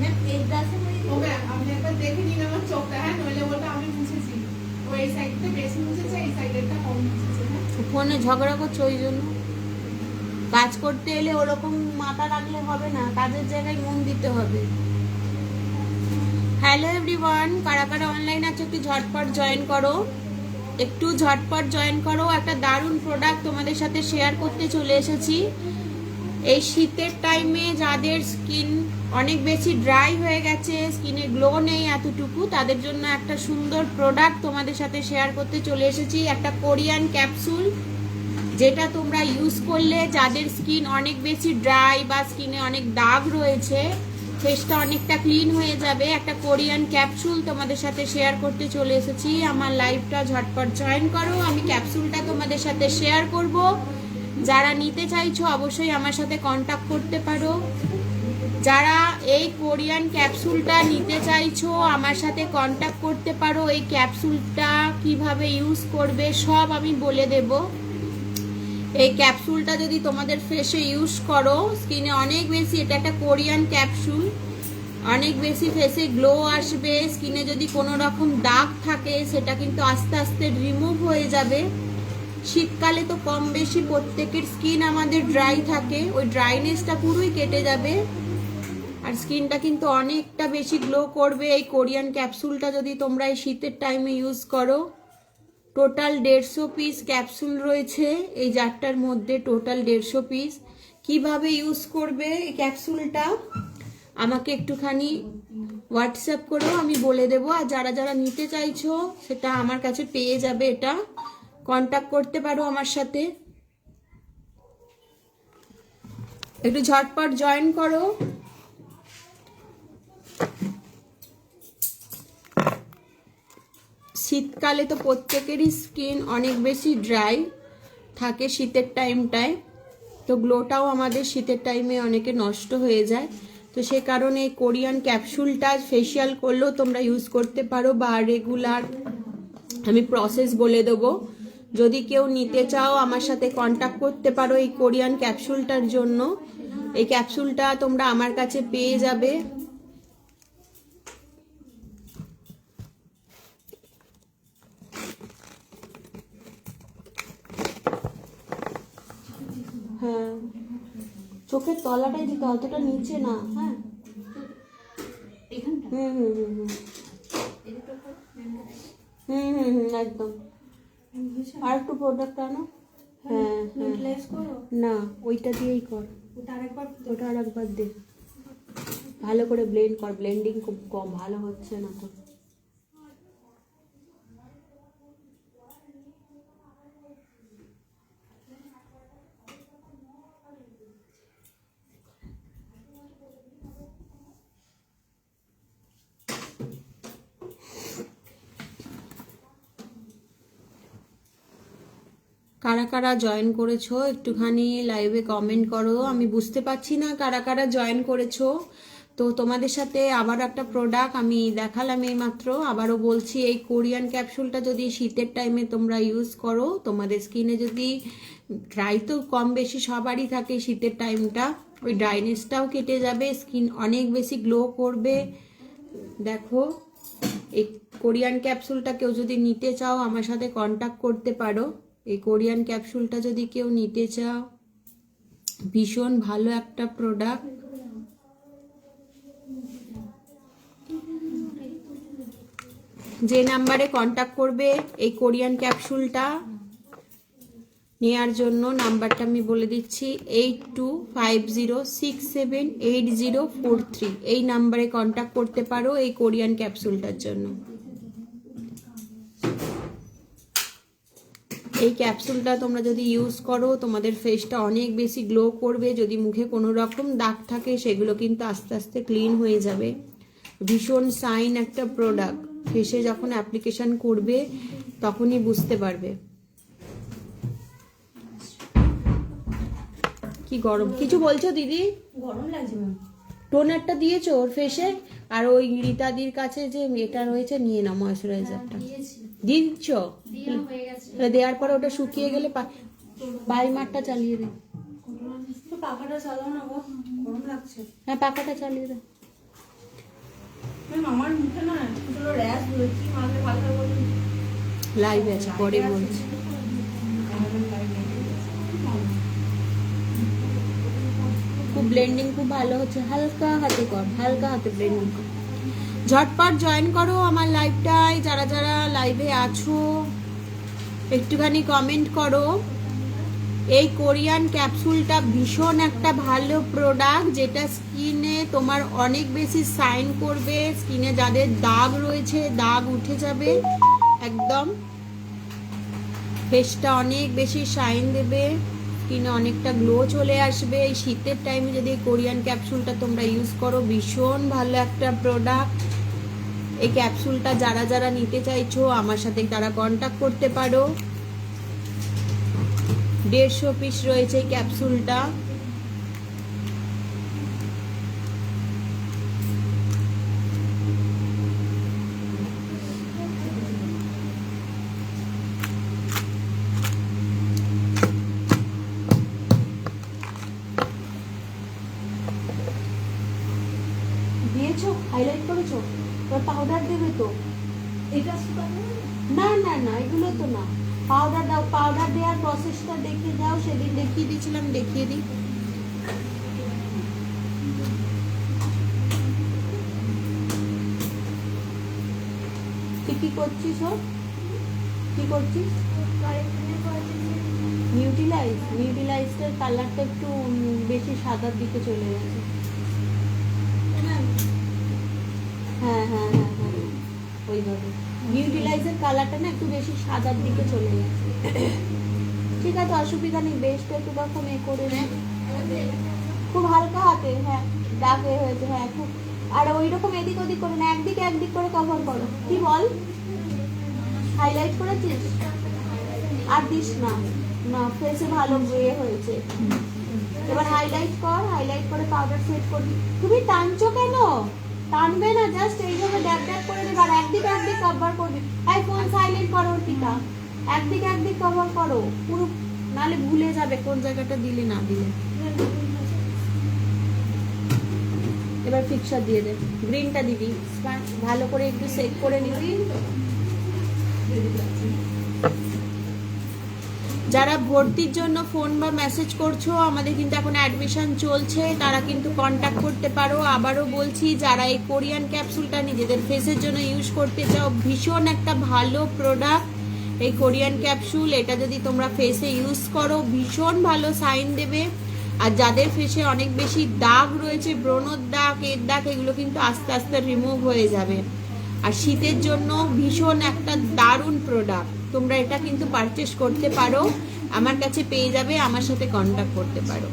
আপনি একবার দেখে নিন আমার চোখটা, হ্যাঁ, নইলে বলবো আমি মুছেছি, ওই সাইডটা বেশি মুছেছে, এই সাইডেরটা কম মুছেছে। হ্যাঁ, ফোনে ঝগড়া করছো ওই জন্য। কাজ করতে এলে ওরকম মাথা রাখলে হবে না, কাজের জায়গায় মন দিতে হবে। হ্যালো এভরিওয়ান, কারা কারা অনলাইন আছে একটু ঝটপট জয়েন করো, একটু ঝটপট জয়েন করো। একটা দারুণ প্রোডাক্ট তোমাদের সাথে শেয়ার করতে চলে এসেছি। এই শীতের টাইমে যাদের স্কিন অনেক বেশি ড্রাই হয়ে গেছে, স্কিনে গ্লো নেই এতটুকু, তাদের জন্য একটা সুন্দর প্রোডাক্ট তোমাদের সাথে শেয়ার করতে চলে এসেছি। একটা কোরিয়ান ক্যাপসুল, যেটা তোমরা ইউজ করলে যাদের স্কিন অনেক বেশি ড্রাই বা স্কিনে অনেক দাগ রয়েছে, ফেসটা অনেকটা ক্লিন হয়ে যাবে। একটা কোরিয়ান ক্যাপসুল তোমাদের সাথে শেয়ার করতে চলে এসেছি। আমার লাইভটা ঝটপট জয়েন করো, আমি ক্যাপসুলটা তোমাদের সাথে শেয়ার করব। যারা নিতে চাইছো অবশ্যই আমার সাথে কন্ট্যাক্ট করতে পারো। যারা এই কোরিয়ান ক্যাপসুলটা নিতে চাইছো আমার সাথে কন্ট্যাক্ট করতে পারো। এই ক্যাপসুলটা কিভাবে ইউজ করবে সব আমি বলে দেব। এই ক্যাপসুলটা যদি তোমাদের ফেসে ইউজ করো, স্কিনে অনেক বেশি, এটা একটা কোরিয়ান ক্যাপসুল, অনেক বেশি ফেসে গ্লো আসবে। স্কিনে যদি কোনো রকম দাগ থাকে সেটা কিন্তু আস্তে আস্তে রিমুভ হয়ে যাবে। শীতকালে তো কম বেশি প্রত্যেকের স্কিন আমাদের ড্রাই থাকে, ওই ড্রাইনেসটা পুরোই কেটে যাবে আর স্কিনটা কিন্তু অনেকটা বেশি গ্লো করবে। এই কোরিয়ান ক্যাপসুলটা যদি তোমরা এই শীতের টাইমে ইউজ করো, টোটাল 150 পিস ক্যাপসুল রয়েছে এই জারটার মধ্যে, টোটাল 150 পিস। কিভাবে ইউজ করবে এই ক্যাপসুলটা আমাকে একটুখানি হোয়াটসঅ্যাপ করো, আমি বলে দেবো। আর যারা যারা নিতে চাইছো সেটা আমার কাছে পেয়ে যাবে, এটা কন্ট্যাক্ট করতে পারো আমার সাথে। একটু ঝটপট জয়েন করো। শীতকালে তো প্রত্যেকেরই স্কিন অনেক বেশি ড্রাই থাকে শীতের টাইমটায়, তো গ্লোটাও আমাদের শীতের টাইমে অনেকে নষ্ট হয়ে যায়। তো সে কারণে এই কোরিয়ান ক্যাপসুলটা ফেসিয়াল করলেও তোমরা ইউজ করতে পারো বা রেগুলার, আমি প্রসেস বলে দেবো। যদি কেউ নিতে চাও আমার সাথে কন্ট্যাক্ট করতে পারো এই কোরিয়ান ক্যাপসুলটার জন্য। এই ক্যাপসুলটা তোমরা আমার কাছে পেয়ে যাবে। হ্যাঁ, চোখের তলাটাই দিতে, অতটা নিচে না। হ্যাঁ, হুম হুম হুম হুম হুম হুম হুম একদম। আর একটু প্রোডাক্ট আনো। হ্যাঁ হ্যাঁ, না ওইটা দিয়েই কর, ওটা আর একবার দে, ভালো করে ব্লেন্ড কর। ব্লেন্ডিং খুব কম ভালো হচ্ছে না তো। কারা কারা জয়েন করেছো একটুখানি লাইভে কমেন্ট করো, আমি বুঝতে পারছি না কারা কারা জয়েন করেছো। তো তোমাদের সাথে আবার একটা প্রোডাক্ট আমি দেখালাম এই মাত্র, আবারও বলছি এই কোরিয়ান ক্যাপসুলটা যদি শীতের টাইমে তোমরা ইউজ করো, তোমাদের স্কিনে যদি ড্রাই তো কম বেশি সবারই থাকে শীতের টাইমটা, ওই ড্রাইনেসটাও কেটে যাবে, স্কিন অনেক বেশি গ্লো করবে। দেখো এই কোরিয়ান ক্যাপসুলটা কেউ যদি নিতে চাও আমার সাথে কন্ট্যাক্ট করতে পারো। এই কোরিয়ান ক্যাপসুলটা যদি কেউ নিতে চাও, ভীষণ ভালো একটা প্রোডাক্ট। যে নাম্বারে কন্ট্যাক্ট করবে এই কোরিয়ান ক্যাপসুলটা নেওয়ার জন্য, নাম্বারটা আমি বলে দিচ্ছি 8250678043, এই নাম্বারে কন্ট্যাক্ট করতে পারো এই কোরিয়ান ক্যাপসুলটার জন্য। এই ক্যাপসুলটা তোমরা যদি ইউজ করো তোমাদের ফেসটা অনেক বেশি গ্লো করবে। যদি মুখে কোনো রকম দাগ থাকে সেগুলো কিন্তু আস্তে আস্তে ক্লিন হয়ে যাবে। ভীষণ সাইন একটা প্রোডাক্ট, ফেসে যখন অ্যাপ্লিকেশন করবে তখনই বুঝতে পারবে। কি গরম, কিছু বলছো দিদি? গরম লাগছে ম্যাম। টোনারটা দিয়েছো ওর ফেসে? আর ওই রীতাদির কাছে যে এটা রয়েছে নিয়ে নাও ময়শ্চারাইজারটা, দিচ্ছ? দেওয়ার পরে ওটা শুকিয়ে গেলে বাইমারটা চালিয়ে দে। পাখাটা চালাও না গো, গরম লাগছে। হ্যাঁ পাখাটা চালিয়ে দে। আমার মুখে না ছোট র্যাশ হলো, কি মাখলে ভালো হবে বলুন? লাইভ আছে, পরে বলছি। খুব ব্লেন্ডিং খুব ভালো হচ্ছে, হালকা হাতে কর, হালকা হাতে ব্লেন্ডিং কর। ঝটপট জয়েন করো আমার লাইভটায়, যারা যারা লাইভে আছো একটুখানি কমেন্ট করো। এই কোরিয়ান ক্যাপসুলটা ভীষণ একটা ভালো প্রোডাক্ট, যেটা স্কিনে তোমার অনেক বেশি শাইন করবে। স্কিনে যাদের দাগ রয়েছে দাগ উঠে যাবে একদম, ফেসটা অনেক বেশি শাইন দেবে, স্কিনে অনেকটা গ্লো চলে আসবে। এই শীতের টাইমে যদি এই কোরিয়ান ক্যাপসুলটা তোমরা ইউজ করো, ভীষণ ভালো একটা প্রোডাক্ট। এই ক্যাপসুলটা যারা যারা নিতে চাইছো আমার সাথে তারা কন্ট্যাক্ট করতে পারো। 150 পিস রয়েছে এই ক্যাপসুলটা। দিয়েছো, হাইলাইট করেছো, তো পাউডার দেবে তো? এটা শুকানো না না না, এগুলো তো না। পাউডার দাও, পাউডার দেওয়ার প্রসেসটা দেখে যাও, সেদিন দেখিয়ে দিয়েছিলাম, দেখিয়ে দিই। তুই কি করছিস? ও কি করছিস? নিউট্রিলাইজটার কালারটা একটু বেশি সাদার দিকে চলে গেছে। হ্যাঁ হ্যাঁ হ্যাঁ হ্যাঁ, ওইভাবে নিউট্রিলাইজের কালারটা না একটু বেশি সাদার দিকে চলে গেছে। ঠিক আছে, অসুবিধা নেই, বেশটা একটু তখন এ করে নে, খুব হালকা হাতে। হ্যাঁ, দাগ হয়েছে, হ্যাঁ খুব। আর ওই রকম এদিক ওদিক করে না, একদিকে একদিক করে কভার করো। কি বল, হাইলাইট করেছিস? আর দিস না, না ফেসে ভালো ইয়ে হয়েছে। এবার হাইলাইট কর, হাইলাইট করে পাউডার সেট করবি। তুমি টানছো কেন? টানবে না, জাস্ট এইভাবে ড্যাব ড্যাব করে দেবে। আর একদিক একদিক কভার করবি। এই ফোন সাইলেন্ট করো টিকা, একদিক একদিক কভার করো পুরো, নালে ভুলে যাবে কোন জায়গাটা দিলে না দিলে। এবার ফিক্সার দিয়ে দে, গ্রিনটা দিবি, ভালো করে একটু সেট করে নিবি। যারা ভর্তির জন্য ফোন বা মেসেজ করছো, আমাদের কিন্তু এখন অ্যাডমিশন চলছে, তারা কিন্তু কন্ট্যাক্ট করতে পারো। আবারও বলছি, যারা এই কোরিয়ান ক্যাপসুলটা নিজেদের ফেসের জন্য ইউজ করতে চাও, ভীষণ একটা ভালো প্রোডাক্ট এই কোরিয়ান ক্যাপসুল। এটা যদি তোমরা ফেসে ইউজ করো, ভীষণ ভালো সাইন দেবে। আর যাদের ফেসে অনেক বেশি দাগ রয়েছে, ব্রণর দাগ, এর দাগ, এগুলো কিন্তু আস্তে আস্তে রিমুভ হয়ে যাবে। আর শীতের জন্য ভীষণ একটা দারুণ প্রোডাক্ট, তোমরা এটা কিন্তু পারচেস করতে পারো, আমার কাছে পেয়ে যাবে, আমার সাথে কন্ট্যাক্ট করতে পারো।